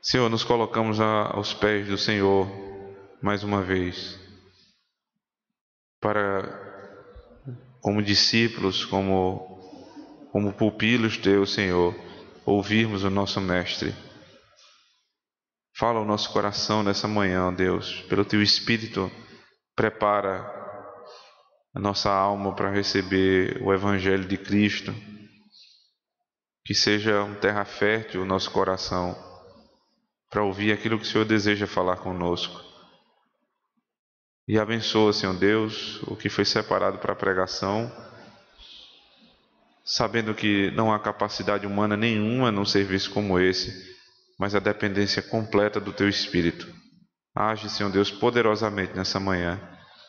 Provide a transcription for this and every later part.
Senhor, nos colocamos aos pés do Senhor mais uma vez, para, como discípulos, como pupilos teus, Senhor, ouvirmos o nosso Mestre. Fala ao nosso coração nessa manhã, ó Deus, pelo Teu Espírito, prepara a nossa alma para receber o Evangelho de Cristo, que seja uma terra fértil o nosso coração, para ouvir aquilo que o Senhor deseja falar conosco. E abençoa, Senhor Deus, o que foi separado para a pregação, sabendo que não há capacidade humana nenhuma num serviço como esse, mas a dependência completa do Teu Espírito. Age, Senhor Deus, poderosamente nessa manhã,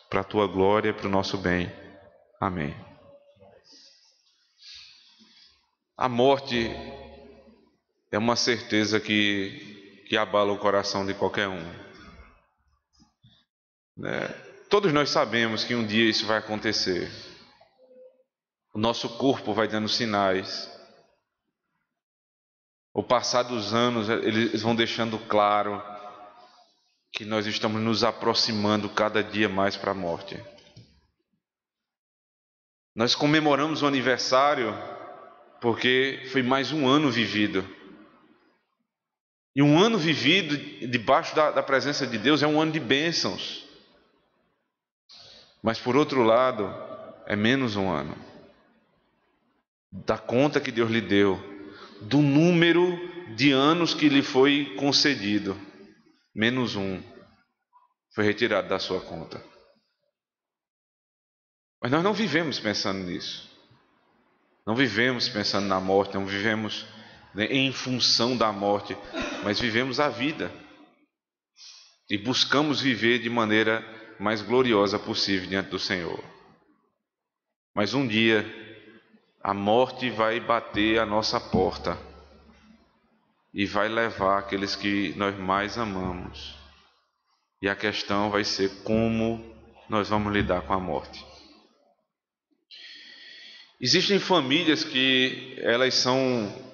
para a Tua glória e para o nosso bem. Amém. A morte é uma certeza que abala o coração de qualquer um. Todos nós sabemos que um dia isso vai acontecer. O nosso corpo vai dando sinais. O passar dos anos, eles vão deixando claro que nós estamos nos aproximando cada dia mais para a morte. Nós comemoramos o aniversário porque foi mais um ano vivido. E um ano vivido debaixo da presença de Deus é um ano de bênçãos. Mas por outro lado, é menos um ano. Da conta que Deus lhe deu, do número de anos que lhe foi concedido, menos um foi retirado da sua conta. Mas nós não vivemos pensando nisso. Não vivemos pensando na morte, não vivemos em função da morte, mas vivemos a vida. E buscamos viver de maneira mais gloriosa possível diante do Senhor. Mas um dia a morte vai bater a nossa porta e vai levar aqueles que nós mais amamos. E a questão vai ser como nós vamos lidar com a morte. Existem famílias que elas são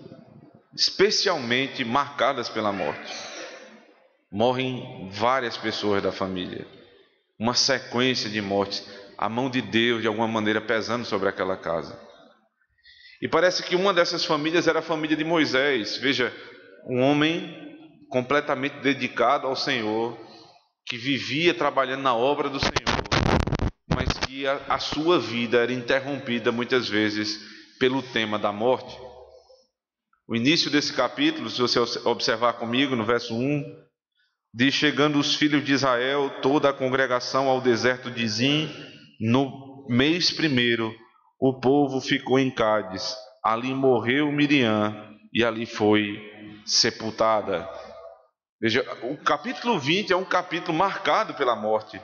especialmente marcadas pela morte. Morrem várias pessoas da família. Uma sequência de mortes. A mão de Deus, de alguma maneira, pesando sobre aquela casa. E parece que uma dessas famílias era a família de Moisés. Veja, um homem completamente dedicado ao Senhor, que vivia trabalhando na obra do Senhor, mas que a sua vida era interrompida muitas vezes pelo tema da morte. O início desse capítulo, se você observar comigo, no verso 1, diz: chegando os filhos de Israel, toda a congregação ao deserto de Zim, no mês primeiro, o povo ficou em Cádiz. Ali morreu Miriam e ali foi sepultada. Veja, o capítulo 20 é um capítulo marcado pela morte,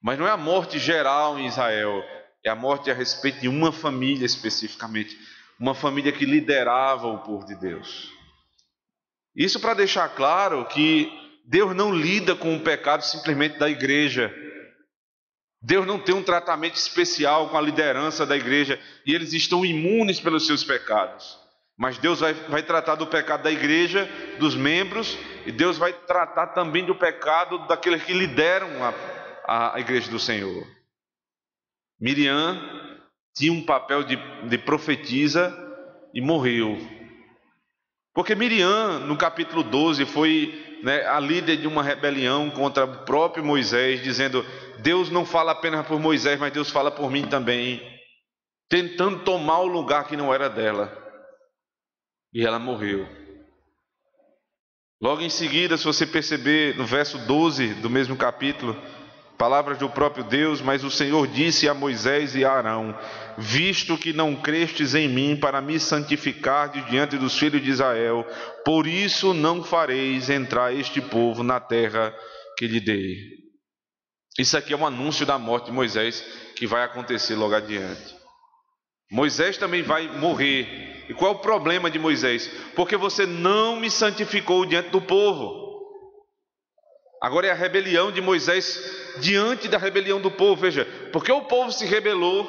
mas não é a morte geral em Israel, é a morte a respeito de uma família especificamente, uma família que liderava o povo de Deus. Isso para deixar claro que Deus não lida com o pecado simplesmente da igreja. Deus não tem um tratamento especial com a liderança da igreja e eles estão imunes pelos seus pecados. Mas Deus vai tratar do pecado da igreja, dos membros, e Deus vai tratar também do pecado daqueles que lideram a igreja do Senhor. Miriam tinha um papel de profetisa e morreu. Porque Miriam, no capítulo 12, foi a líder de uma rebelião contra o próprio Moisés, dizendo: Deus não fala apenas por Moisés, mas Deus fala por mim também, tentando tomar o lugar que não era dela. E ela morreu. Logo em seguida, se você perceber no verso 12 do mesmo capítulo, palavras do próprio Deus: mas o Senhor disse a Moisés e a Arão: visto que não crestes em mim para me santificardes diante dos filhos de Israel, por isso não fareis entrar este povo na terra que lhe dei. Isso aqui é um anúncio da morte de Moisés que vai acontecer logo adiante. Moisés também vai morrer. E qual é o problema de Moisés? Porque você não me santificou diante do povo. Agora é a rebelião de Moisés diante da rebelião do povo. Veja, porque o povo se rebelou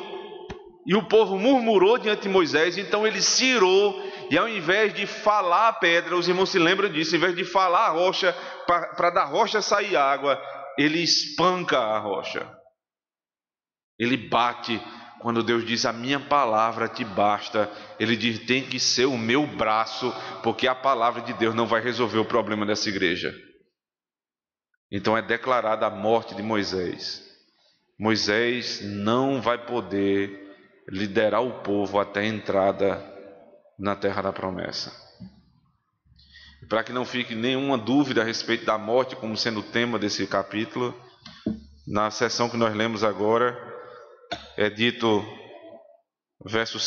E o povo murmurou diante de Moisés, então ele se irou, e ao invés de falar a pedra, os irmãos se lembram disso, ao invés de falar a rocha, para da rocha sair água, ele espanca a rocha. Ele bate. Quando Deus diz, a minha palavra te basta, ele diz, tem que ser o meu braço, porque a palavra de Deus não vai resolver o problema dessa igreja. Então é declarada a morte de Moisés. Moisés não vai poder liderar o povo até a entrada na terra da promessa. Para que não fique nenhuma dúvida a respeito da morte como sendo o tema desse capítulo, na seção que nós lemos agora, é dito, verso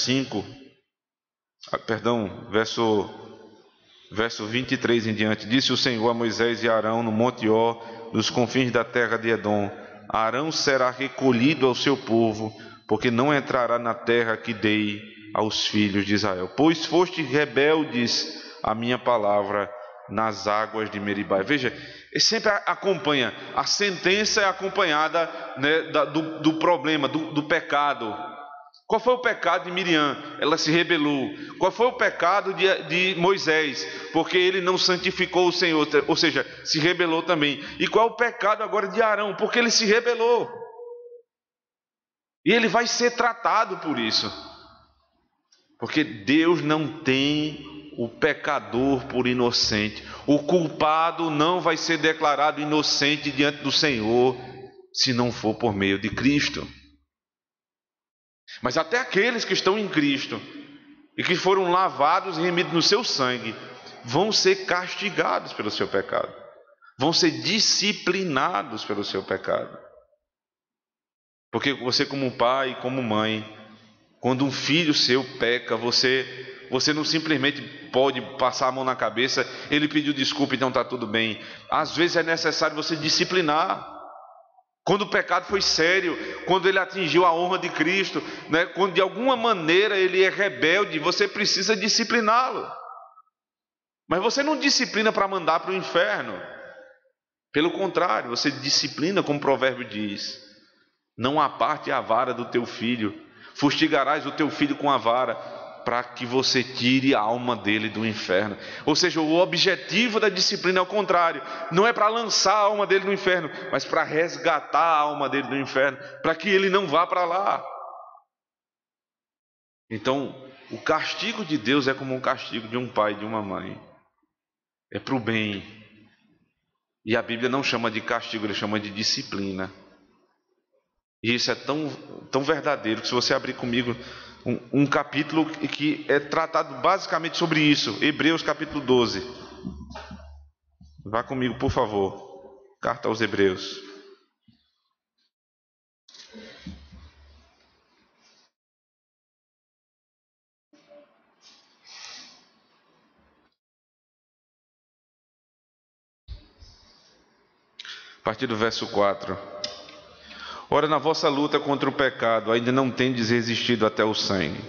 23 em diante, disse o Senhor a Moisés e Arão no Monte Ó, nos confins da terra de Edom, Arão será recolhido ao seu povo, porque não entrará na terra que dei aos filhos de Israel, pois foste rebeldes a minha palavra nas águas de Meribá. Veja, ele sempre acompanha, a sentença é acompanhada, né, do problema, do pecado. Qual foi o pecado de Miriam? Ela se rebelou. Qual foi o pecado de Moisés? Porque ele não santificou o Senhor, ou seja, se rebelou também. E qual é o pecado agora de Arão? Porque ele se rebelou. E ele vai ser tratado por isso. Porque Deus não tem o pecador por inocente. O culpado não vai ser declarado inocente diante do Senhor, se não for por meio de Cristo. Mas até aqueles que estão em Cristo e que foram lavados e remidos no seu sangue, vão ser castigados pelo seu pecado, vão ser disciplinados pelo seu pecado. Porque você, como pai, como mãe, quando um filho seu peca, você não simplesmente pode passar a mão na cabeça, ele pediu desculpa, então está tudo bem. Às vezes é necessário você disciplinar. Quando o pecado foi sério, quando ele atingiu a honra de Cristo, né? Quando de alguma maneira ele é rebelde, você precisa discipliná-lo. Mas você não disciplina para mandar para o inferno. Pelo contrário, você disciplina, como o provérbio diz, não aparte a vara do teu filho, fustigarás o teu filho com a vara, para que você tire a alma dele do inferno. Ou seja, o objetivo da disciplina é o contrário, não é para lançar a alma dele no inferno, mas para resgatar a alma dele do inferno, para que ele não vá para lá. Então, o castigo de Deus é como um castigo de um pai e de uma mãe, é para o bem. E a Bíblia não chama de castigo, ele chama de disciplina. E isso é tão verdadeiro que, se você abrir comigo um capítulo que é tratado basicamente sobre isso, Hebreus capítulo 12. Vá comigo, por favor. Carta aos Hebreus. A partir do verso 4. Ora, na vossa luta contra o pecado, ainda não tendes resistido até o sangue.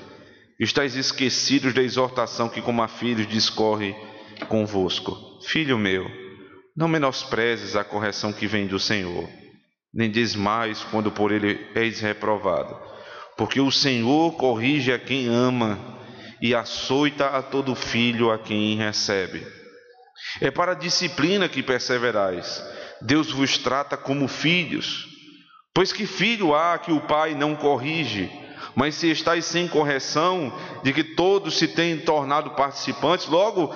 Estais esquecidos da exortação que, como a filhos, discorre convosco. Filho meu, não menosprezes a correção que vem do Senhor, nem desmais quando por ele és reprovado. Porque o Senhor corrige a quem ama e açoita a todo filho a quem recebe. É para a disciplina que perseverais. Deus vos trata como filhos. Pois que filho há que o pai não corrige? Mas se estáis sem correção, de que todos se têm tornado participantes, logo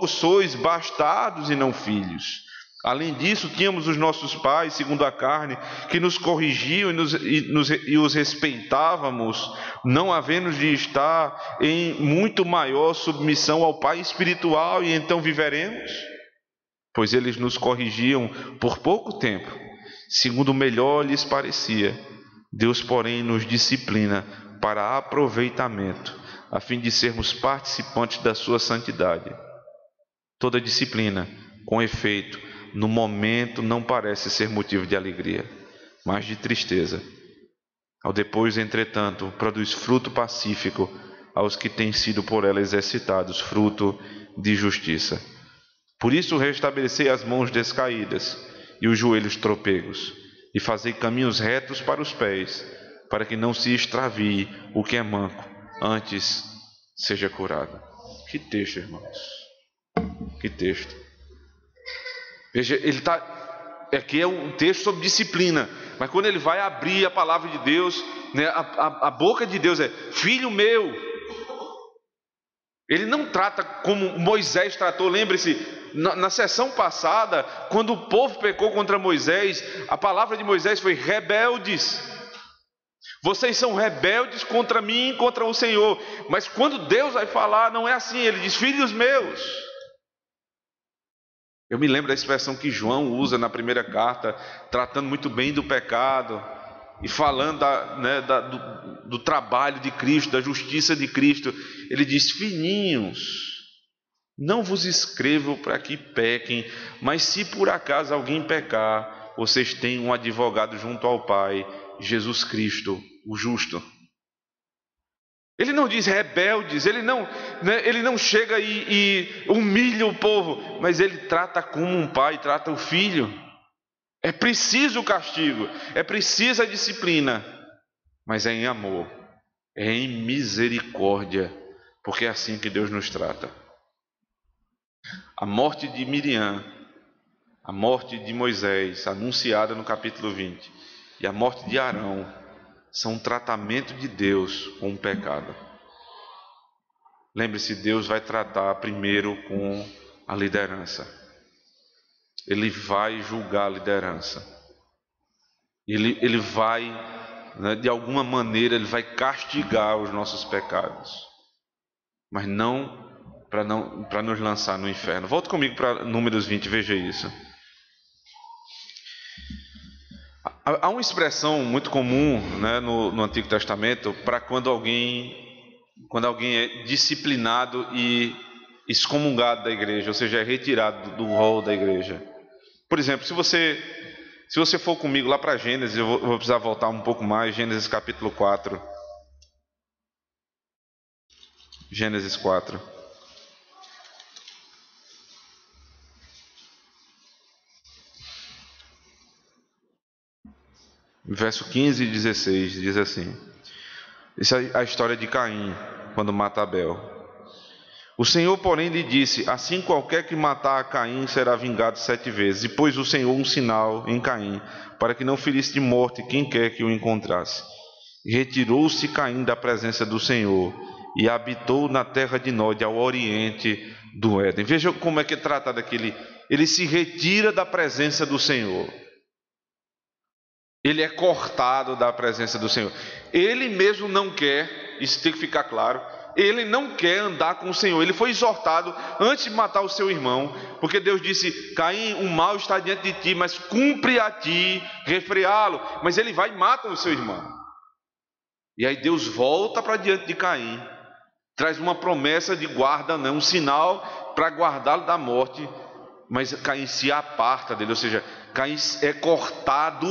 sois bastardos e não filhos. Além disso, tínhamos os nossos pais, segundo a carne, que nos corrigiam e os respeitávamos, não havendo de estar em muito maior submissão ao Pai espiritual, e então viveremos? Pois eles nos corrigiam por pouco tempo, segundo melhor lhes parecia. Deus, porém, nos disciplina para aproveitamento, a fim de sermos participantes da sua santidade. Toda disciplina, com efeito, no momento não parece ser motivo de alegria, mas de tristeza. Ao depois, entretanto, produz fruto pacífico aos que têm sido por ela exercitados, fruto de justiça. Por isso restabelecei as mãos descaídas e os joelhos tropegos, e fazei caminhos retos para os pés, para que não se extravie o que é manco, antes seja curado. Que texto, irmãos. Que texto. Veja, ele está... Aqui é um texto sobre disciplina, mas quando ele vai abrir a palavra de Deus, né, a boca de Deus é: filho meu. Ele não trata como Moisés tratou. Lembre-se, na sessão passada, quando o povo pecou contra Moisés, a palavra de Moisés foi: rebeldes. Vocês são rebeldes contra mim e contra o Senhor. Mas quando Deus vai falar, não é assim. Ele diz: filhos meus. Eu me lembro da expressão que João usa na primeira carta, tratando muito bem do pecado e falando do trabalho de Cristo, da justiça de Cristo. Ele diz: filhinhos, não vos escrevo para que pequem, mas se por acaso alguém pecar, vocês têm um advogado junto ao Pai, Jesus Cristo, o justo. Ele não diz rebeldes, ele não chega e humilha o povo, mas ele trata como um pai trata o filho. É preciso o castigo, é preciso a disciplina, mas é em amor, é em misericórdia, porque é assim que Deus nos trata. A morte de Miriam, a morte de Moisés, anunciada no capítulo 20, e a morte de Arão, são um tratamento de Deus com o pecado. Lembre-se, Deus vai tratar primeiro com a liderança. Ele vai julgar a liderança. Ele vai, de alguma maneira, ele vai castigar os nossos pecados. Mas não para nos lançar no inferno. Volta comigo para Números 20, veja isso. Há uma expressão muito comum, no Antigo Testamento para quando alguém é disciplinado e excomungado da igreja, ou seja, é retirado do rol da igreja. Por exemplo, se você for comigo lá para Gênesis, eu vou precisar voltar um pouco mais, Gênesis capítulo 4. Gênesis 4. Verso 15 e 16 diz assim: essa é a história de Caim, quando mata Abel. O Senhor, porém, lhe disse: assim qualquer que matar a Caim será vingado 7 vezes. E pôs o Senhor um sinal em Caim, para que não ferisse de morte quem quer que o encontrasse. E retirou-se Caim da presença do Senhor, e habitou na terra de Nod, ao oriente do Éden. Veja como é que é tratado aquele. Ele se retira da presença do Senhor. Ele é cortado da presença do Senhor. Ele mesmo não quer, isso tem que ficar claro, ele não quer andar com o Senhor. Ele foi exortado antes de matar o seu irmão, porque Deus disse: Caim, o mal está diante de ti, mas cumpre a ti refreá-lo. Mas ele vai e mata o seu irmão. E aí Deus volta para diante de Caim, traz uma promessa de guarda, um sinal para guardá-lo da morte. Mas Caim se aparta dele, ou seja, Caim é cortado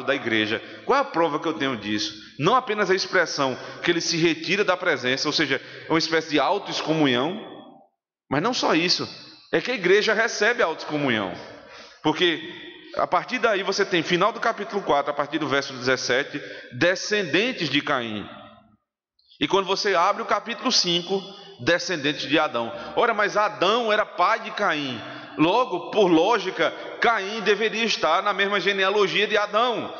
da igreja. Qual é a prova que eu tenho disso? Não apenas a expressão que ele se retira da presença, ou seja, é uma espécie de autoexcomunhão, mas não só isso, é que a igreja recebe a autoexcomunhão, porque a partir daí você tem, final do capítulo 4, a partir do verso 17, descendentes de Caim. E quando você abre o capítulo 5, descendentes de Adão. Ora, mas Adão era pai de Caim. Logo, por lógica, Caim deveria estar na mesma genealogia de Adão.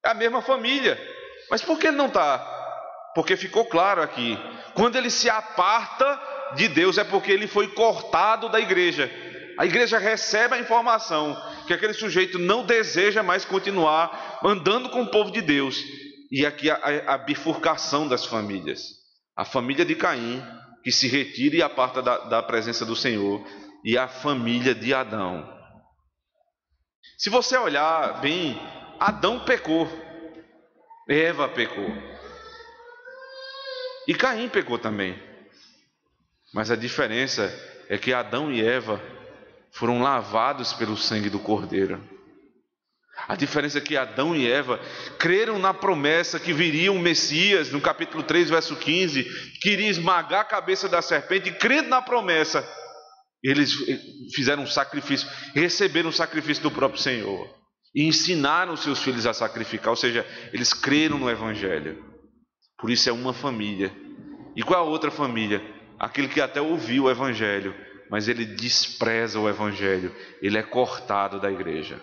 É a mesma família. Mas por que ele não está? Porque ficou claro aqui. Quando ele se aparta de Deus, é porque ele foi cortado da igreja. A igreja recebe a informação que aquele sujeito não deseja mais continuar andando com o povo de Deus. E aqui a bifurcação das famílias. A família de Caim, que se retira e aparta da presença do Senhor, e a família de Adão. Se você olhar bem, Adão pecou, Eva pecou, e Caim pecou também. Mas a diferença é que Adão e Eva foram lavados pelo sangue do Cordeiro. A diferença é que Adão e Eva creram na promessa que viria um Messias, no capítulo 3, verso 15, que iria esmagar a cabeça da serpente, e crendo na promessa, eles fizeram um sacrifício, receberam o sacrifício do próprio Senhor. e ensinaram seus filhos a sacrificar, ou seja, eles creram no Evangelho. Por isso é uma família. E qual é a outra família? Aquele que até ouviu o Evangelho, mas ele despreza o Evangelho, ele é cortado da igreja.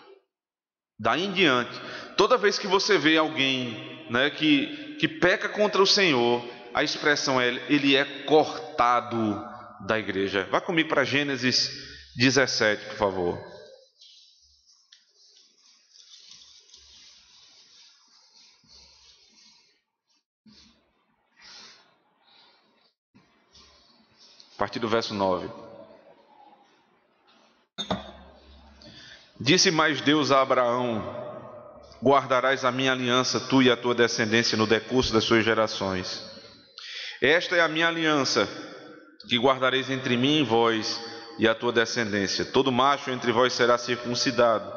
Daí em diante, toda vez que você vê alguém, né, que peca contra o Senhor, a expressão é: ele é cortado da igreja. Vá comigo para Gênesis 17, por favor. A partir do verso 9. Disse mais Deus a Abraão: guardarás a minha aliança, tu e a tua descendência, no decurso das suas gerações. Esta é a minha aliança, que guardareis entre mim e vós e a tua descendência. Todo macho entre vós será circuncidado.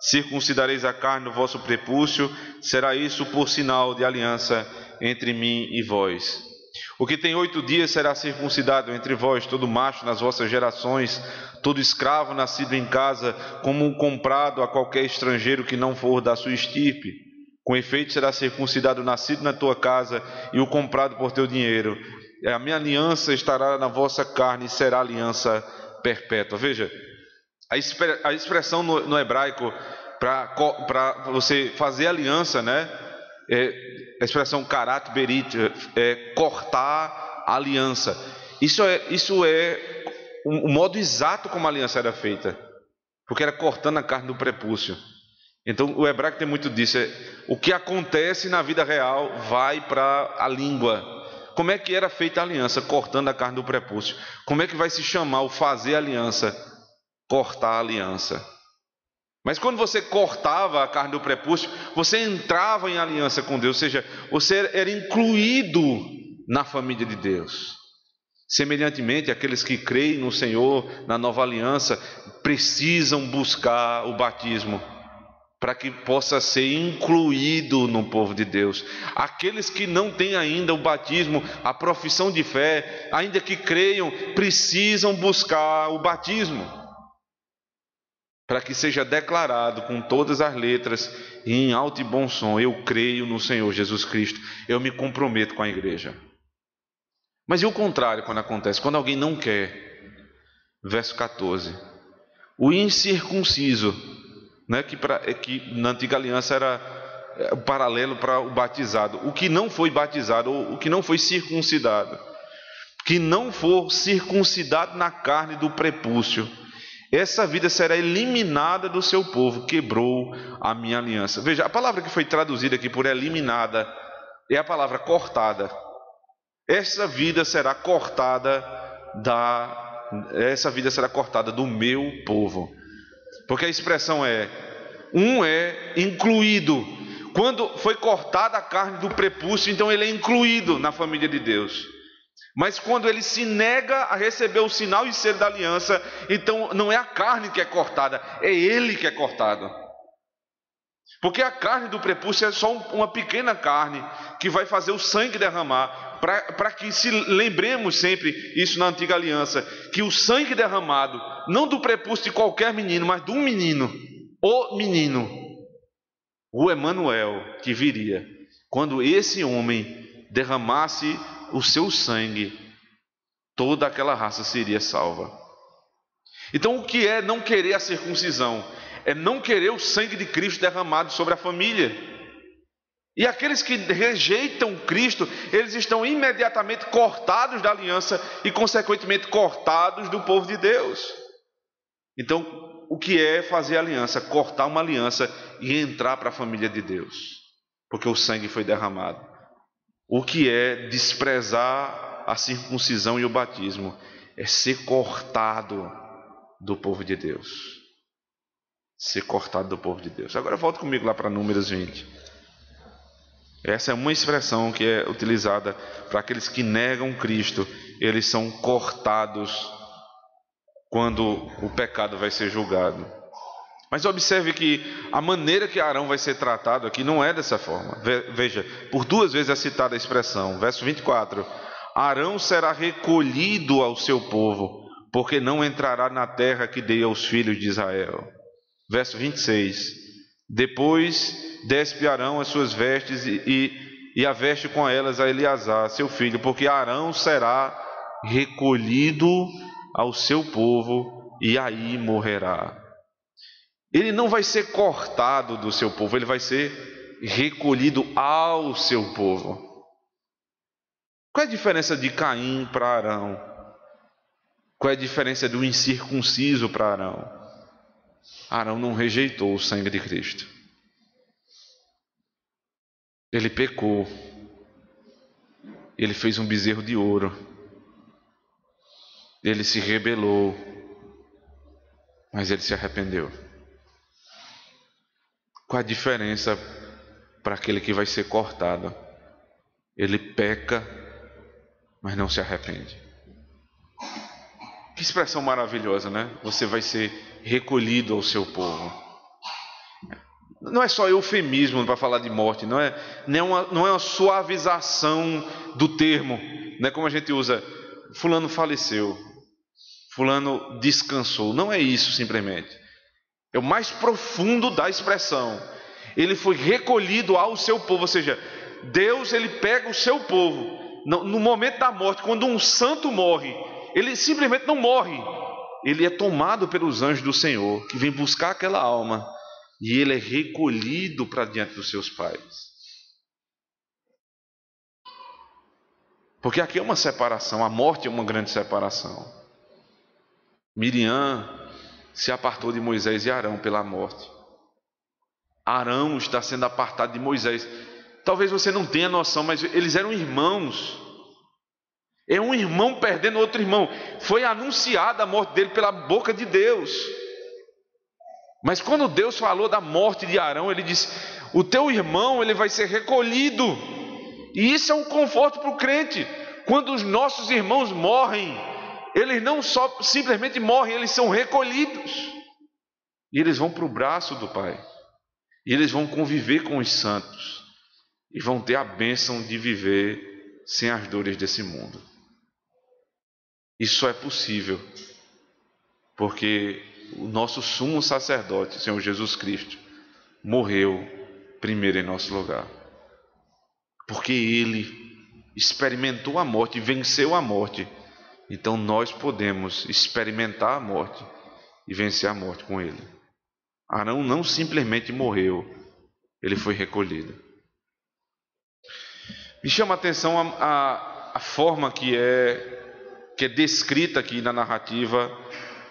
Circuncidareis a carne do vosso prepúcio, será isso por sinal de aliança entre mim e vós. O que tem 8 dias será circuncidado entre vós, todo macho nas vossas gerações, todo escravo nascido em casa, como comprado a qualquer estrangeiro que não for da sua estirpe. Com efeito será circuncidado o nascido na tua casa e o comprado por teu dinheiro. A minha aliança estará na vossa carne e será aliança perpétua. Veja, a expressão no hebraico para você fazer aliança, né? A expressão karat berit é cortar a aliança. Isso é o modo exato como a aliança era feita, porque era cortando a carne do prepúcio. Então o hebraico tem muito disso. O que acontece na vida real vai para a língua. Como é que era feita a aliança? Cortando a carne do prepúcio. Como é que vai se chamar o fazer aliança? Cortar a aliança. Mas quando você cortava a carne do prepúcio, você entrava em aliança com Deus, ou seja, você era incluído na família de Deus. Semelhantemente, aqueles que creem no Senhor, na nova aliança, precisam buscar o batismo para que possa ser incluído no povo de Deus. Aqueles que não têm ainda o batismo, a profissão de fé, ainda que creiam, precisam buscar o batismo, para que seja declarado com todas as letras e em alto e bom som: eu creio no Senhor Jesus Cristo, eu me comprometo com a igreja. Mas e o contrário quando acontece? Quando alguém não quer. Verso 14. O incircunciso, né, que na antiga aliança era o paralelo para o batizado. O que não foi batizado, ou o que não foi circuncidado, que não for circuncidado na carne do prepúcio, essa vida será eliminada do seu povo, quebrou a minha aliança. Veja, a palavra que foi traduzida aqui por eliminada é a palavra cortada. Essa vida será cortada do meu povo. Porque a expressão é incluído. Quando foi cortada a carne do prepúcio, então ele é incluído na família de Deus. Mas quando ele se nega a receber o sinal e ser da aliança, então não é a carne que é cortada, é ele que é cortado. Porque a carne do prepúcio é só uma pequena carne que vai fazer o sangue derramar, para que se lembremos sempre isso na antiga aliança, que o sangue derramado, não do prepúcio de qualquer menino, mas de um menino, o Emanuel que viria, quando esse homem derramasse o seu sangue, toda aquela raça seria salva. Então o que é não querer a circuncisão? É não querer o sangue de Cristo derramado sobre a família. E aqueles que rejeitam Cristo, eles estão imediatamente cortados da aliança e consequentemente cortados do povo de Deus. Então o que é fazer aliança? Cortar uma aliança e entrar para a família de Deus, porque o sangue foi derramado. O que é desprezar a circuncisão e o batismo? É ser cortado do povo de Deus. Ser cortado do povo de Deus. Agora volta comigo lá para Números 20. Essa é uma expressão que é utilizada para aqueles que negam Cristo. Eles são cortados quando o pecado vai ser julgado. Mas observe que a maneira que Arão vai ser tratado aqui não é dessa forma. Veja, por 2 vezes é citada a expressão. Verso 24. Arão será recolhido ao seu povo, porque não entrará na terra que dei aos filhos de Israel. Verso 26. Depois despe Arão as suas vestes e a veste com elas a Eleazar, seu filho, porque Arão será recolhido ao seu povo e aí morrerá. Ele não vai ser cortado do seu povo, ele vai ser recolhido ao seu povo. Qual é a diferença de Caim para Arão? Qual é a diferença do incircunciso para Arão? Arão não rejeitou o sangue de Cristo. Ele pecou. Ele fez um bezerro de ouro. Ele se rebelou. Mas ele se arrependeu. Qual a diferença para aquele que vai ser cortado? Ele peca, mas não se arrepende. Que expressão maravilhosa, né? Você vai ser recolhido ao seu povo. Não é só eufemismo para falar de morte, não é uma suavização do termo, não é como a gente usa, fulano faleceu, fulano descansou. Não é isso simplesmente. É o mais profundo da expressão. Ele foi recolhido ao seu povo, ou seja, Deus ele pega o seu povo no momento da morte. Quando um santo morre, ele simplesmente não morre, ele é tomado pelos anjos do Senhor, que vem buscar aquela alma, e ele é recolhido para diante dos seus pais. Porque aqui é uma separação, a morte é uma grande separação. Miriam se apartou de Moisés e Arão pela morte. Arão está sendo apartado de Moisés. Talvez você não tenha noção, mas eles eram irmãos. É um irmão perdendo outro irmão. Foi anunciada a morte dele pela boca de Deus. Mas quando Deus falou da morte de Arão, ele disse: o teu irmão ele vai ser recolhido. E isso é um conforto para o crente. Quando os nossos irmãos morrem, eles não só simplesmente morrem, eles são recolhidos. E eles vão para o braço do Pai. E eles vão conviver com os santos. E vão ter a bênção de viver sem as dores desse mundo. Isso é possível, porque o nosso sumo sacerdote, Senhor Jesus Cristo, morreu primeiro em nosso lugar. Porque Ele experimentou a morte e venceu a morte. Então nós podemos experimentar a morte e vencer a morte com Ele. Arão não simplesmente morreu, ele foi recolhido. Me chama a atenção a forma que é descrita aqui na narrativa,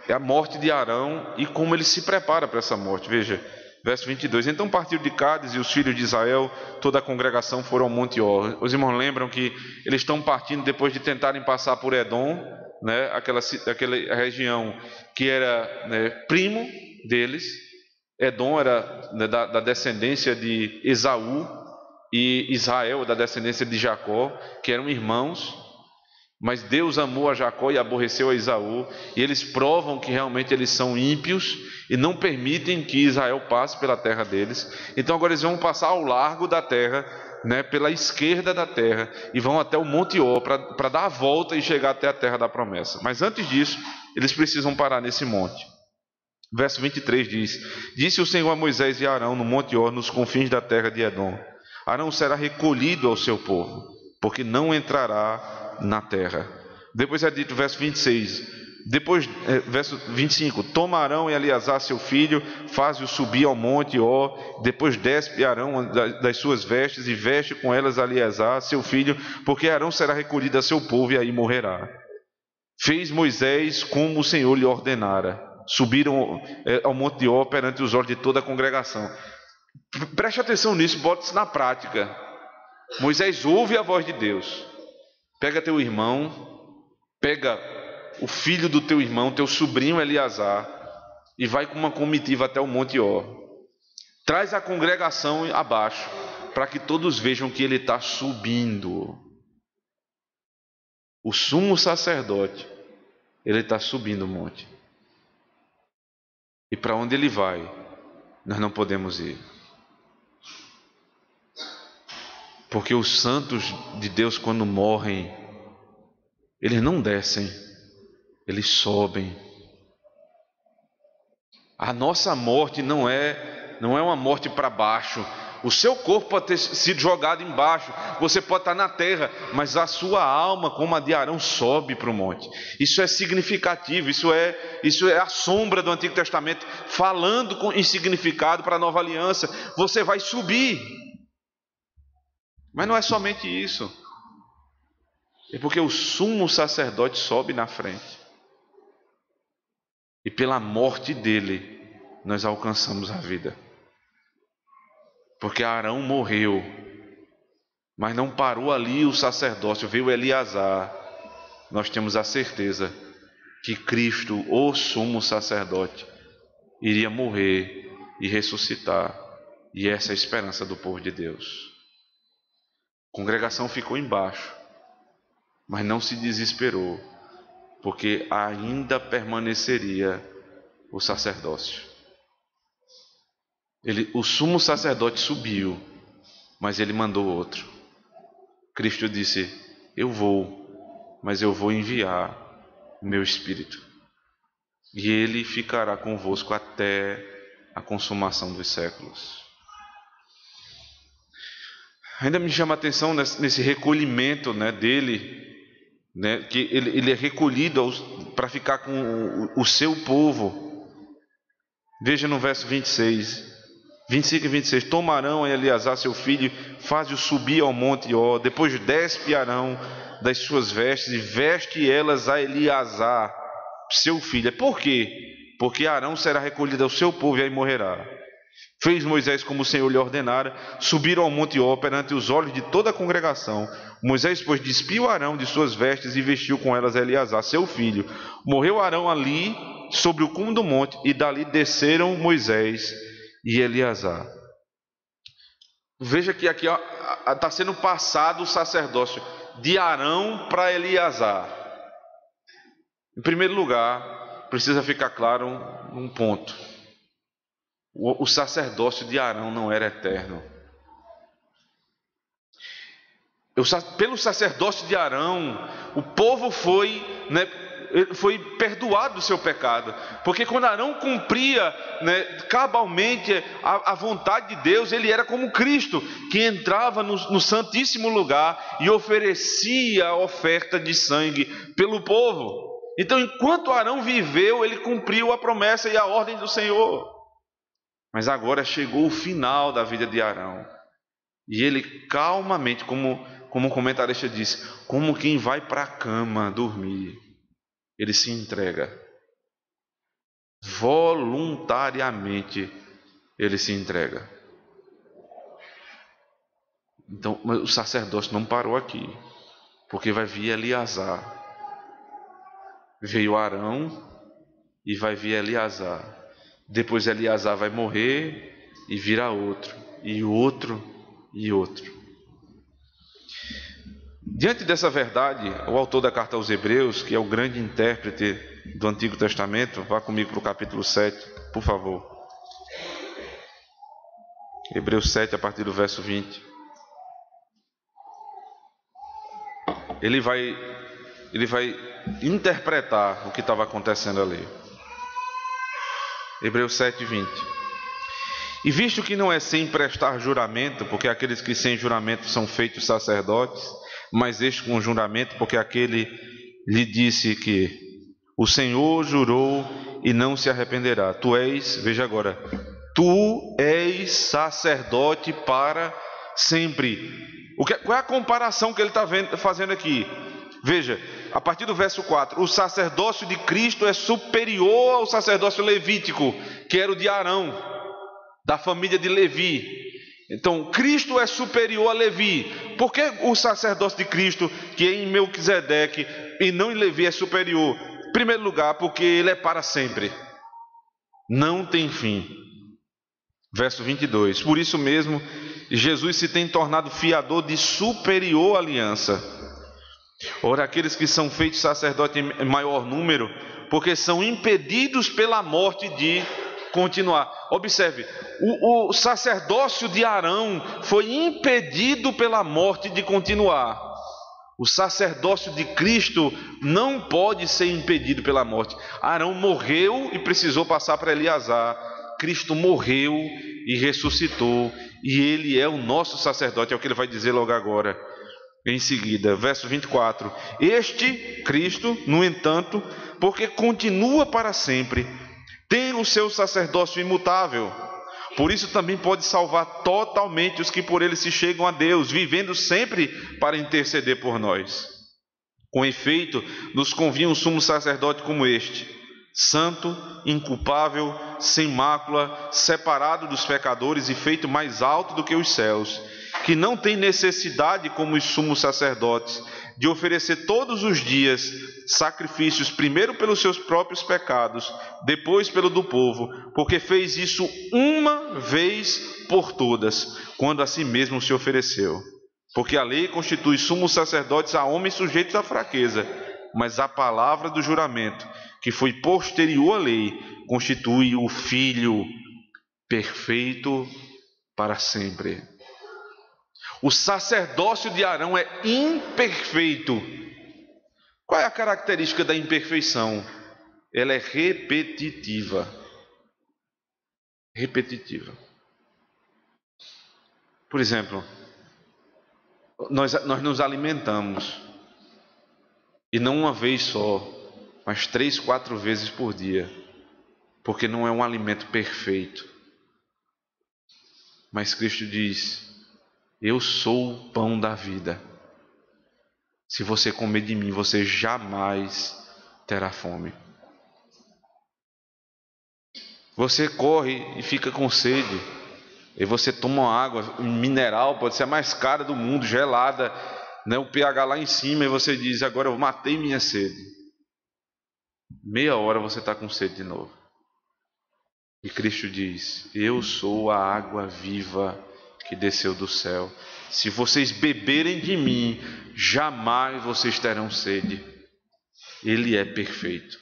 é a morte de Arão e como ele se prepara para essa morte. Veja, verso 22. Então partiu de Cádiz e os filhos de Israel, toda a congregação foram ao Monte Or. Os irmãos lembram que eles estão partindo depois de tentarem passar por Edom, né, aquela região que era, né, primo deles. Edom era, né, da descendência de Esaú, e Israel da descendência de Jacó, que eram irmãos. Mas Deus amou a Jacó e aborreceu a Esaú, e eles provam que realmente eles são ímpios e não permitem que Israel passe pela terra deles. Então agora eles vão passar ao largo da terra, né, pela esquerda da terra, e vão até o Monte Or para dar a volta e chegar até a terra da promessa. Mas antes disso, eles precisam parar nesse monte. Verso 23 diz: disse o Senhor a Moisés e a Arão no Monte Or, nos confins da terra de Edom: Arão será recolhido ao seu povo, porque não entrará na terra. Depois é dito, verso 26, verso 25: toma Arão e Eleazar seu filho, faz-o subir ao monte Ó, depois despe Arão das suas vestes e veste com elas Eleazar seu filho, porque Arão será recolhido a seu povo e aí morrerá. Fez Moisés como o Senhor lhe ordenara. Subiram ao monte Ó perante os olhos de toda a congregação. Preste atenção nisso, bote isso na prática. Moisés ouve a voz de Deus. Pega teu irmão, pega o filho do teu irmão, teu sobrinho Eleazar, e vai com uma comitiva até o Monte Or. Traz a congregação abaixo, para que todos vejam que ele está subindo. O sumo sacerdote, ele está subindo o monte. E para onde ele vai, nós não podemos ir. Porque os santos de Deus, quando morrem, eles não descem, eles sobem. A nossa morte não é Não é uma morte para baixo. O seu corpo pode ter sido jogado embaixo, você pode estar na terra, mas a sua alma, como a de Arão, sobe para o monte. Isso é significativo, isso é a sombra do Antigo Testamento, falando em significado para a nova aliança. Você vai subir. Mas não é somente isso. É porque o sumo sacerdote sobe na frente. E pela morte dele, nós alcançamos a vida. Porque Arão morreu, mas não parou ali o sacerdócio, veio Eleazar. Nós temos a certeza que Cristo, o sumo sacerdote, iria morrer e ressuscitar. E essa é a esperança do povo de Deus. A congregação ficou embaixo, mas não se desesperou, porque ainda permaneceria o sacerdócio. O sumo sacerdote subiu, mas ele mandou outro. Cristo disse: eu vou, mas eu vou enviar o meu Espírito, e ele ficará convosco até a consumação dos séculos. Ainda me chama a atenção nesse recolhimento, dele, que ele é recolhido para ficar com o seu povo. Veja no verso 25 e 26, toma Arão e Eleazar seu filho, faz-o subir ao monte Ó, depois despe Arão das suas vestes e veste elas a Eleazar, seu filho. Por quê? Porque Arão será recolhido ao seu povo e aí morrerá. Fez Moisés como o Senhor lhe ordenara, subiram ao monte Ó perante os olhos de toda a congregação. Moisés, pois, despiu Arão de suas vestes e vestiu com elas Eleazar, seu filho. Morreu Arão ali, sobre o cume do monte, e dali desceram Moisés e Eleazar. Veja que aqui está sendo passado o sacerdócio de Arão para Eleazar. Em primeiro lugar, precisa ficar claro um ponto. O sacerdócio de Arão não era eterno. Pelo sacerdócio de Arão, o povo foi perdoado do seu pecado, porque quando Arão cumpria cabalmente a vontade de Deus, ele era como Cristo, que entrava no santíssimo lugar e oferecia a oferta de sangue pelo povo. Então, enquanto Arão viveu, ele cumpriu a promessa e a ordem do Senhor. Mas agora chegou o final da vida de Arão, e ele calmamente, como o comentarista disse, como quem vai para a cama dormir, ele se entrega. Voluntariamente ele se entrega. Então o sacerdócio não parou aqui, porque vai vir Eleazar. Veio Arão e vai vir Eleazar. Depois Eleazar vai morrer e virá outro, e outro, e outro. Diante dessa verdade, o autor da carta aos Hebreus, que é o grande intérprete do Antigo Testamento, vá comigo para o capítulo 7, por favor. Hebreus 7, a partir do verso 20. Ele vai interpretar o que estava acontecendo ali. Hebreus 7, 20. E visto que não é sem prestar juramento, porque aqueles que sem juramento são feitos sacerdotes, mas este com juramento, porque aquele lhe disse que o Senhor jurou e não se arrependerá. Tu és, veja agora, tu és sacerdote para sempre. Qual é a comparação que ele está fazendo aqui? Veja, a partir do verso 4, o sacerdócio de Cristo é superior ao sacerdócio levítico, que era o de Arão, da família de Levi. Então, Cristo é superior a Levi. Por que o sacerdócio de Cristo, que é em Melquisedeque e não em Levi, é superior? Em primeiro lugar, porque ele é para sempre, não tem fim. Verso 22, por isso mesmo, Jesus se tem tornado fiador de superior aliança. Ora, aqueles que são feitos sacerdotes em maior número, porque são impedidos pela morte de continuar. Observe, o sacerdócio de Arão foi impedido pela morte de continuar. O sacerdócio de Cristo não pode ser impedido pela morte. Arão morreu e precisou passar para Eleazar, Cristo morreu e ressuscitou, e Ele é o nosso sacerdote, é o que ele vai dizer logo agora, em seguida, verso 24. Este Cristo, no entanto, porque continua para sempre, tem o seu sacerdócio imutável, por isso também pode salvar totalmente os que por ele se chegam a Deus, vivendo sempre para interceder por nós. Com efeito, nos convinha um sumo sacerdote como este, santo, inculpável, sem mácula, separado dos pecadores e feito mais alto do que os céus, que não tem necessidade, como os sumos sacerdotes, de oferecer todos os dias sacrifícios, primeiro pelos seus próprios pecados, depois pelo do povo, porque fez isso uma vez por todas, quando a si mesmo se ofereceu. Porque a lei constitui sumos sacerdotes a homens sujeitos à fraqueza, mas a palavra do juramento, que foi posterior à lei, constitui o Filho perfeito para sempre. O sacerdócio de Arão é imperfeito. Qual é a característica da imperfeição? Ela é repetitiva. Repetitiva. Por exemplo, nós nos alimentamos, e não uma vez só, mas 3, 4 vezes por dia, porque não é um alimento perfeito. Mas Cristo diz: eu sou o pão da vida. Se você comer de mim, você jamais terá fome. Você corre e fica com sede, e você toma uma água mineral, pode ser a mais cara do mundo, gelada, né? O pH lá em cima, e você diz: agora eu matei minha sede. Meia hora você está com sede de novo. E Cristo diz: eu sou a água viva que desceu do céu. Se vocês beberem de mim, jamais vocês terão sede. Ele é perfeito.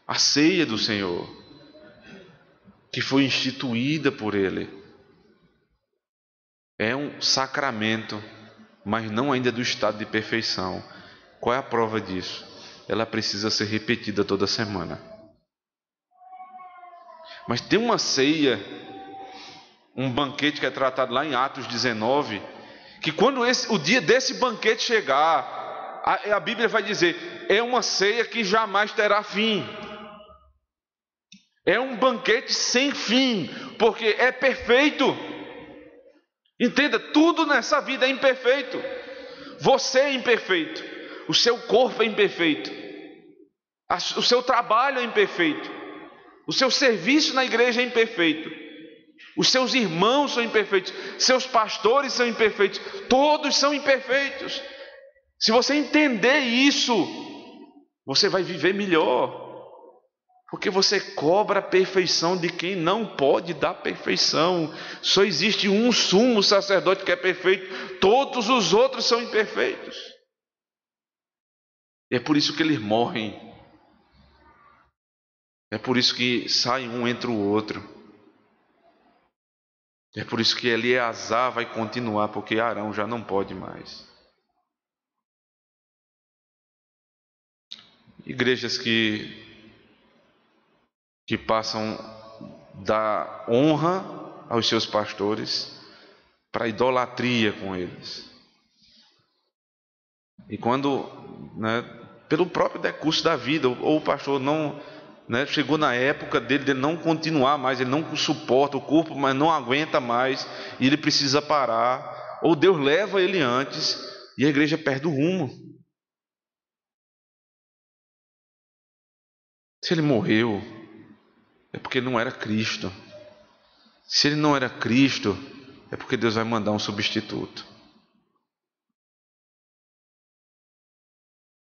A ceia do Senhor, que foi instituída por Ele, é um sacramento, mas não ainda do estado de perfeição. Qual é a prova disso? Ela precisa ser repetida toda semana. Mas tem uma ceia, um banquete que é tratado lá em Atos 19, que quando o dia desse banquete chegar, a Bíblia vai dizer: é uma ceia que jamais terá fim. É um banquete sem fim, porque é perfeito. Entenda, tudo nessa vida é imperfeito. Você é imperfeito, o seu corpo é imperfeito, o seu trabalho é imperfeito, o seu serviço na igreja é imperfeito, os seus irmãos são imperfeitos, seus pastores são imperfeitos, todos são imperfeitos. Se você entender isso, você vai viver melhor, porque você cobra a perfeição de quem não pode dar perfeição. Só existe um sumo sacerdote que é perfeito, todos os outros são imperfeitos. E é por isso que eles morrem. É por isso que sai um entre o outro. É por isso que Eleazar vai continuar, porque Arão já não pode mais. Igrejas que passam da honra aos seus pastores para a idolatria com eles. E quando, pelo próprio decurso da vida, ou o pastor não, chegou na época dele não continuar mais, ele não suporta o corpo, mas não aguenta mais, e ele precisa parar, ou Deus leva ele antes, e a igreja perde o rumo. Se ele morreu, é porque não era Cristo. Se ele não era Cristo, é porque Deus vai mandar um substituto.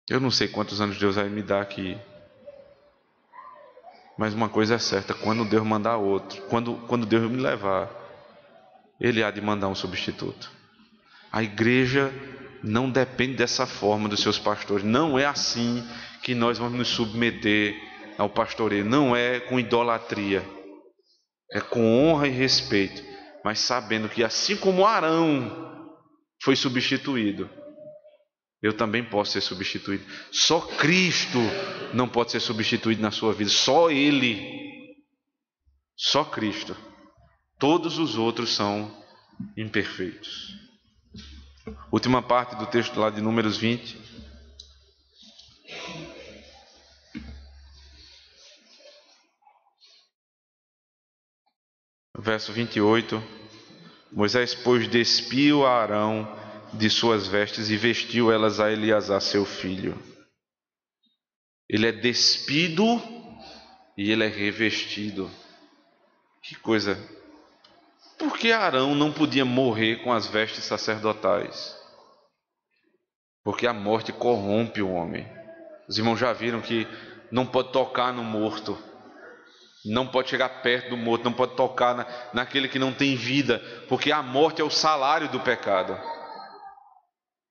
Eu não sei quantos anos Deus vai me dar aqui, mas uma coisa é certa: quando Deus mandar outro, quando Deus me levar, Ele há de mandar um substituto. A igreja não depende dessa forma dos seus pastores. Não é assim que nós vamos nos submeter ao pastoreio. Não é com idolatria, é com honra e respeito, mas sabendo que assim como Arão foi substituído, eu também posso ser substituído. Só Cristo não pode ser substituído na sua vida, só Ele. Só Cristo. Todos os outros são imperfeitos. Última parte do texto lá de Números 20. Verso 28. Moisés, pois, despiu a Arão de suas vestes e vestiu elas a Eleazar, seu filho. Ele é despido e ele é revestido. Que coisa! Por que Arão não podia morrer com as vestes sacerdotais? Porque a morte corrompe o homem. Os irmãos já viram que não pode tocar no morto, não pode chegar perto do morto, não pode tocar naquele que não tem vida, porque a morte é o salário do pecado.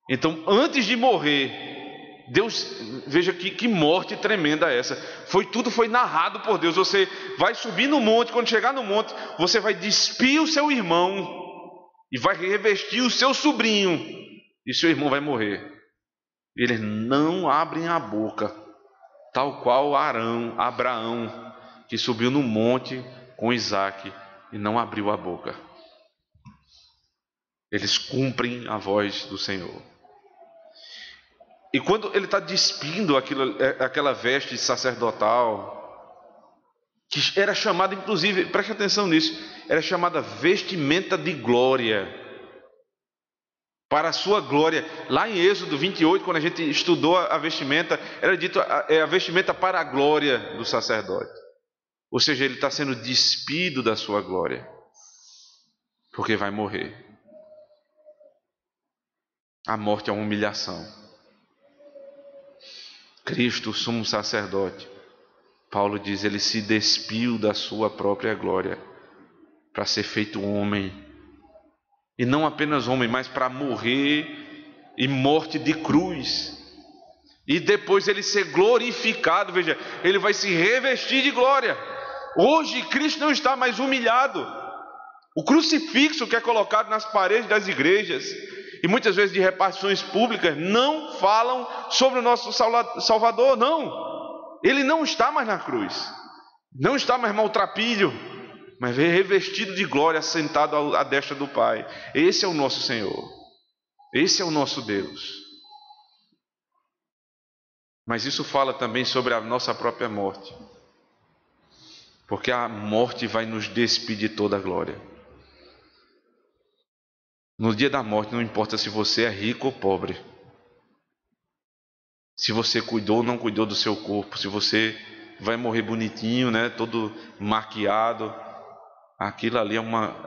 Então, antes de morrer, Deus, veja que morte tremenda essa. Tudo foi narrado por Deus. Você vai subir no monte, quando chegar no monte, você vai despir o seu irmão e vai revestir o seu sobrinho, e seu irmão vai morrer. Eles não abrem a boca, tal qual Abraão, que subiu no monte com Isaac e não abriu a boca. Eles cumprem a voz do Senhor. E quando ele está despindo aquela veste sacerdotal, que era chamada, inclusive, preste atenção nisso, era chamada vestimenta de glória, para a sua glória. Lá em Êxodo 28, quando a gente estudou a vestimenta, era dito a vestimenta para a glória do sacerdote. Ou seja, ele está sendo despido da sua glória, porque vai morrer. A morte é uma humilhação. Cristo, sumo sacerdote, Paulo diz, ele se despiu da sua própria glória para ser feito homem. E não apenas homem, mas para morrer e morte de cruz. E depois ele ser glorificado, veja, ele vai se revestir de glória. Hoje Cristo não está mais humilhado. O crucifixo que é colocado nas paredes das igrejas, e muitas vezes de repartições públicas, não falam sobre o nosso Salvador, não. Ele não está mais na cruz, não está mais maltrapilho, mas revestido de glória, sentado à destra do Pai. Esse é o nosso Senhor, esse é o nosso Deus. Mas isso fala também sobre a nossa própria morte, porque a morte vai nos despir de toda a glória. No dia da morte, não importa se você é rico ou pobre, se você cuidou ou não cuidou do seu corpo, se você vai morrer bonitinho, né, todo maquiado, aquilo ali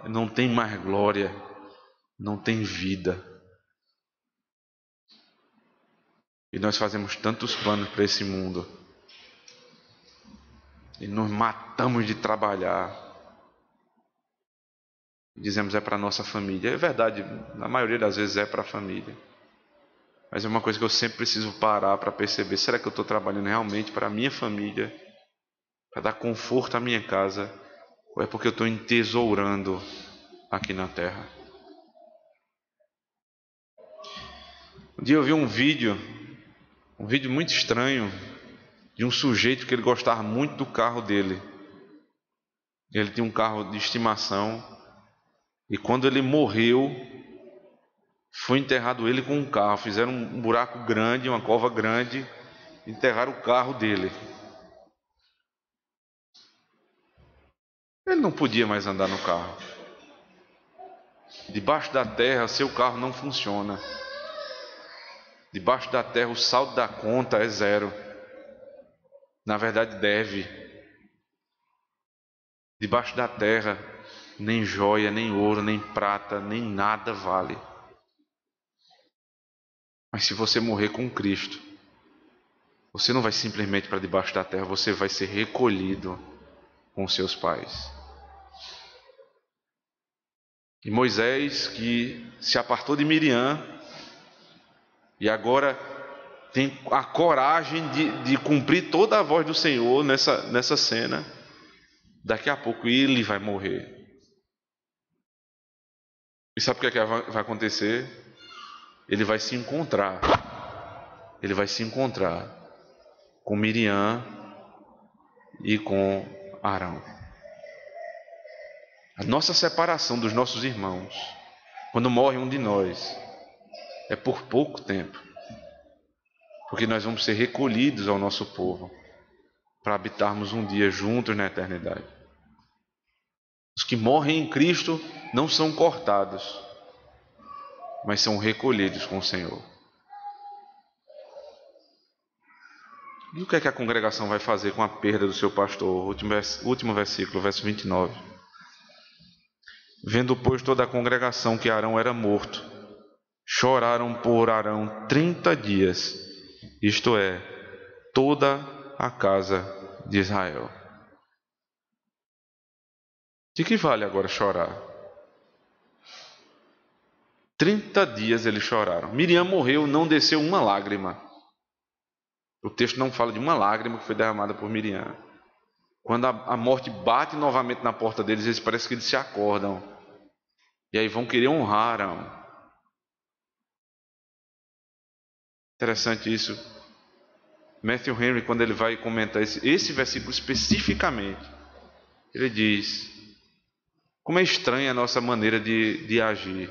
não tem mais glória, não tem vida. E nós fazemos tantos planos para esse mundo, e nos matamos de trabalhar. Dizemos é para a nossa família. É verdade, na maioria das vezes é para a família. Mas é uma coisa que eu sempre preciso parar para perceber. Será que eu estou trabalhando realmente para a minha família? Para dar conforto à minha casa? Ou é porque eu estou entesourando aqui na terra? Um dia eu vi um vídeo muito estranho, de um sujeito que ele gostava muito do carro dele. Ele tinha um carro de estimação. E quando ele morreu, foi enterrado ele com um carro. Fizeram um buraco grande, uma cova grande, enterraram o carro dele. Ele não podia mais andar no carro. Debaixo da terra, seu carro não funciona. Debaixo da terra, o saldo da conta é zero. Na verdade, deve. Debaixo da terra, nem joia, nem ouro, nem prata, nem nada vale. Mas se você morrer com Cristo, você não vai simplesmente para debaixo da terra, você vai ser recolhido com seus pais. E Moisés, que se apartou de Miriam, e agora tem a coragem de cumprir toda a voz do Senhor nessa cena, daqui a pouco ele vai morrer. E sabe o que vai acontecer? Ele vai se encontrar ele vai se encontrar com Miriam e com Arão. A nossa separação dos nossos irmãos, quando morre um de nós, é por pouco tempo, porque nós vamos ser recolhidos ao nosso povo para habitarmos um dia juntos na eternidade. Os que morrem em Cristo não são cortados, mas são recolhidos com o Senhor. E o que é que a congregação vai fazer com a perda do seu pastor? Último versículo, verso 29. Vendo, pois, toda a congregação que Arão era morto, choraram por Arão 30 dias, isto é, toda a casa de Israel. De que vale agora chorar? 30 dias eles choraram. Miriam morreu, não desceu uma lágrima. O texto não fala de uma lágrima que foi derramada por Miriam. Quando a morte bate novamente na porta deles, eles parecem que eles se acordam. E aí vão querer honrar Arão. Interessante isso. Matthew Henry, quando ele vai comentar esse versículo especificamente, ele diz: como é estranha a nossa maneira de agir.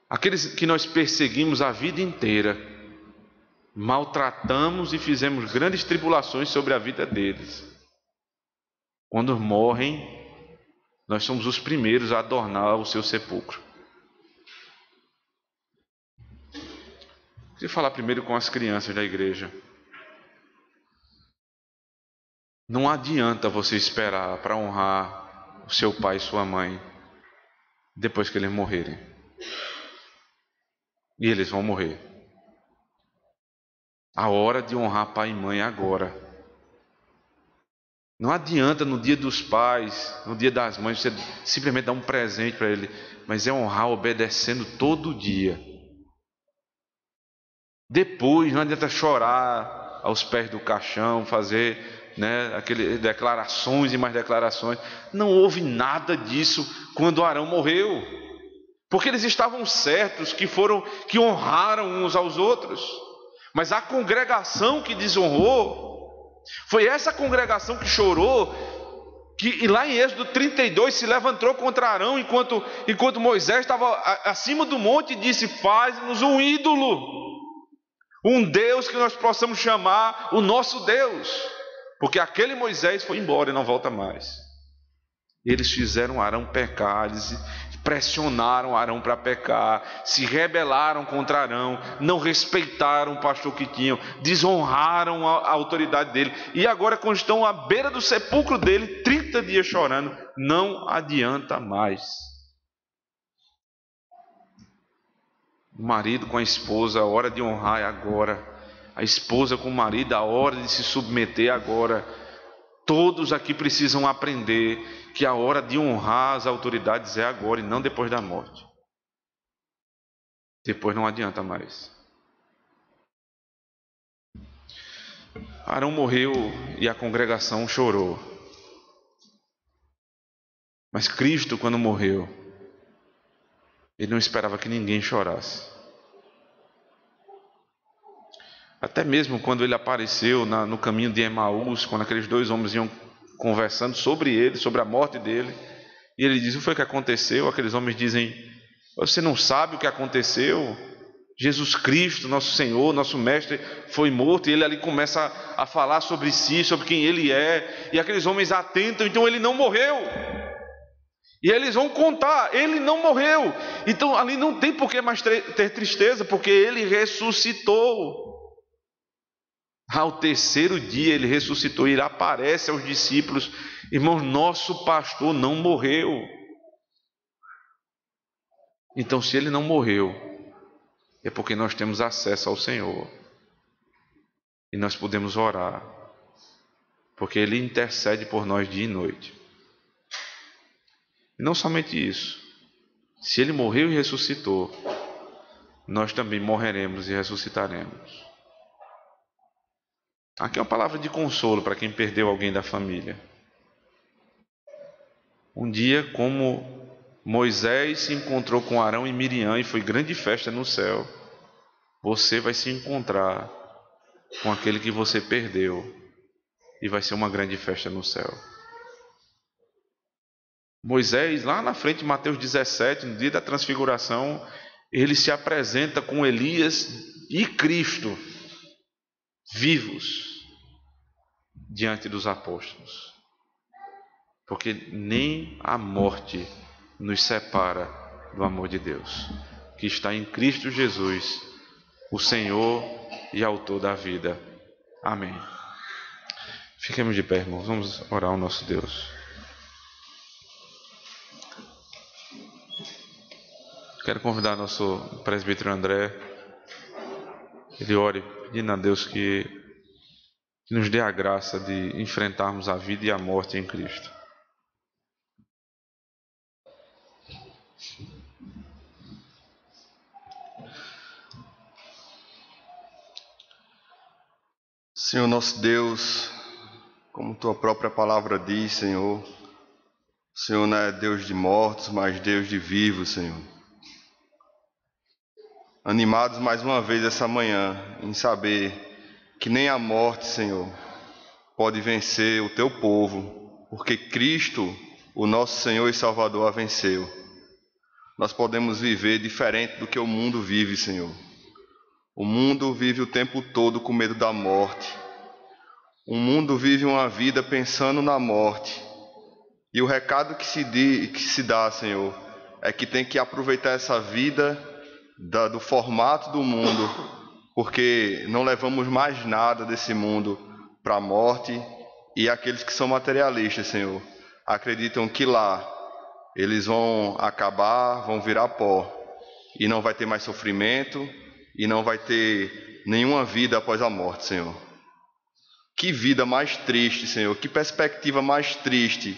Aqueles que nós perseguimos a vida inteira, maltratamos e fizemos grandes tribulações sobre a vida deles. Quando morrem, nós somos os primeiros a adornar o seu sepulcro. Queria falar primeiro com as crianças da igreja. Não adianta você esperar para honrar o seu pai e sua mãe depois que eles morrerem. E eles vão morrer. A hora de honrar pai e mãe é agora. Não adianta no dia dos pais, no dia das mães, você simplesmente dar um presente para ele, mas é honrar obedecendo todo dia. Depois não adianta chorar aos pés do caixão, fazer declarações e mais declarações. Não houve nada disso quando Arão morreu, porque eles estavam certos que honraram uns aos outros. Mas a congregação que desonrou foi essa congregação que chorou, que lá em Êxodo 32 se levantou contra Arão enquanto Moisés estava acima do monte e disse: faz-nos um ídolo, um Deus que nós possamos chamar o nosso Deus, porque aquele Moisés foi embora e não volta mais. Eles fizeram Arão pecar, eles pressionaram Arão para pecar, se rebelaram contra Arão, não respeitaram o pastor que tinham, desonraram a autoridade dele, e agora quando estão à beira do sepulcro dele, 30 dias chorando, não adianta mais. O marido com a esposa, a hora de honrar é agora. A esposa com o marido, a hora de se submeter é agora. Todos aqui precisam aprender que a hora de honrar as autoridades é agora e não depois da morte. Depois não adianta mais. Arão morreu e a congregação chorou. Mas Cristo, quando morreu, ele não esperava que ninguém chorasse. Até mesmo quando ele apareceu no caminho de Emaús, quando aqueles dois homens iam conversando sobre ele, sobre a morte dele, e ele diz: o que foi que aconteceu? Aqueles homens dizem: você não sabe o que aconteceu? Jesus Cristo, nosso Senhor, nosso Mestre, foi morto. E ele ali começa a falar sobre si, sobre quem ele é, e aqueles homens atentam: então ele não morreu. E eles vão contar: ele não morreu. Então ali não tem por que mais ter tristeza, porque ele ressuscitou. Ao terceiro dia ele ressuscitou e ele aparece aos discípulos: irmãos, nosso pastor não morreu. Então, se ele não morreu, é porque nós temos acesso ao Senhor e nós podemos orar, porque ele intercede por nós dia e noite. E não somente isso, se ele morreu e ressuscitou, nós também morreremos e ressuscitaremos. Aqui é uma palavra de consolo para quem perdeu alguém da família. Um dia, como Moisés se encontrou com Arão e Miriam, e foi grande festa no céu, você vai se encontrar com aquele que você perdeu e vai ser uma grande festa no céu. Moisés, lá na frente, Mateus 17, no dia da transfiguração, ele se apresenta com Elias e Cristo vivos diante dos apóstolos, porque nem a morte nos separa do amor de Deus, que está em Cristo Jesus, o Senhor e autor da vida. Amém. Fiquemos de pé, irmãos, vamos orar ao nosso Deus. Quero convidar nosso presbítero André, ele ore pedindo a Deus que nos dê a graça de enfrentarmos a vida e a morte em Cristo. Senhor nosso Deus, como Tua própria palavra diz, Senhor, o Senhor não é Deus de mortos, mas Deus de vivos, Senhor. Animados mais uma vez essa manhã em saber que nem a morte, Senhor, pode vencer o Teu povo, porque Cristo, o nosso Senhor e Salvador, a venceu. Nós podemos viver diferente do que o mundo vive, Senhor. O mundo vive o tempo todo com medo da morte. O mundo vive uma vida pensando na morte. E o recado que se dá, Senhor, é que tem que aproveitar essa vida do formato do mundo, porque não levamos mais nada desse mundo para a morte. E aqueles que são materialistas, Senhor, acreditam que lá eles vão acabar, vão virar pó, e não vai ter mais sofrimento, e não vai ter nenhuma vida após a morte, Senhor. Que vida mais triste, Senhor, que perspectiva mais triste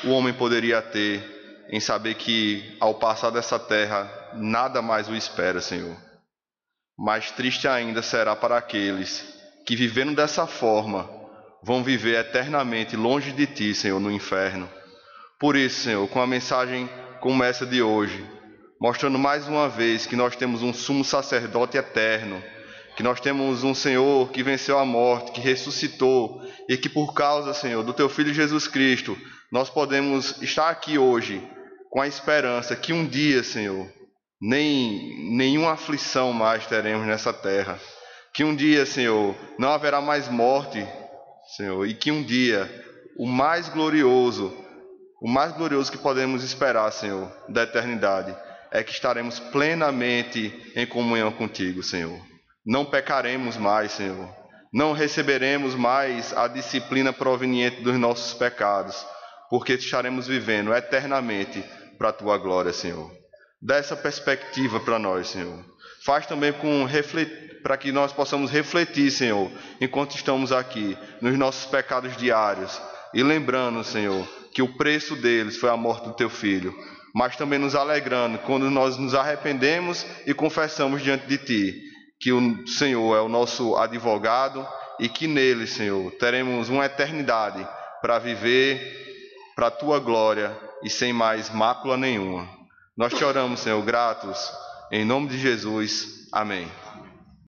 o homem poderia ter em saber que ao passar dessa terra nada mais o espera, Senhor. Mais triste ainda será para aqueles que, vivendo dessa forma, vão viver eternamente longe de Ti, Senhor, no inferno. Por isso, Senhor, com a mensagem como essa de hoje, mostrando mais uma vez que nós temos um sumo sacerdote eterno, que nós temos um Senhor que venceu a morte, que ressuscitou, e que por causa, Senhor, do Teu Filho Jesus Cristo, nós podemos estar aqui hoje com a esperança que um dia, Senhor, nenhuma aflição mais teremos nessa terra, que um dia, Senhor, não haverá mais morte, Senhor, e que um dia o mais glorioso que podemos esperar, Senhor, da eternidade, é que estaremos plenamente em comunhão contigo, Senhor. Não pecaremos mais, Senhor. Não receberemos mais a disciplina proveniente dos nossos pecados, porque estaremos vivendo eternamente para a Tua glória, Senhor. Dá essa perspectiva para nós, Senhor. Faz também para que nós possamos refletir, Senhor, enquanto estamos aqui, nos nossos pecados diários, e lembrando, Senhor, que o preço deles foi a morte do Teu Filho, mas também nos alegrando quando nós nos arrependemos e confessamos diante de Ti que o Senhor é o nosso advogado e que nele, Senhor, teremos uma eternidade para viver para a Tua glória e sem mais mácula nenhuma. Nós te oramos, Senhor, gratos, em nome de Jesus. Amém.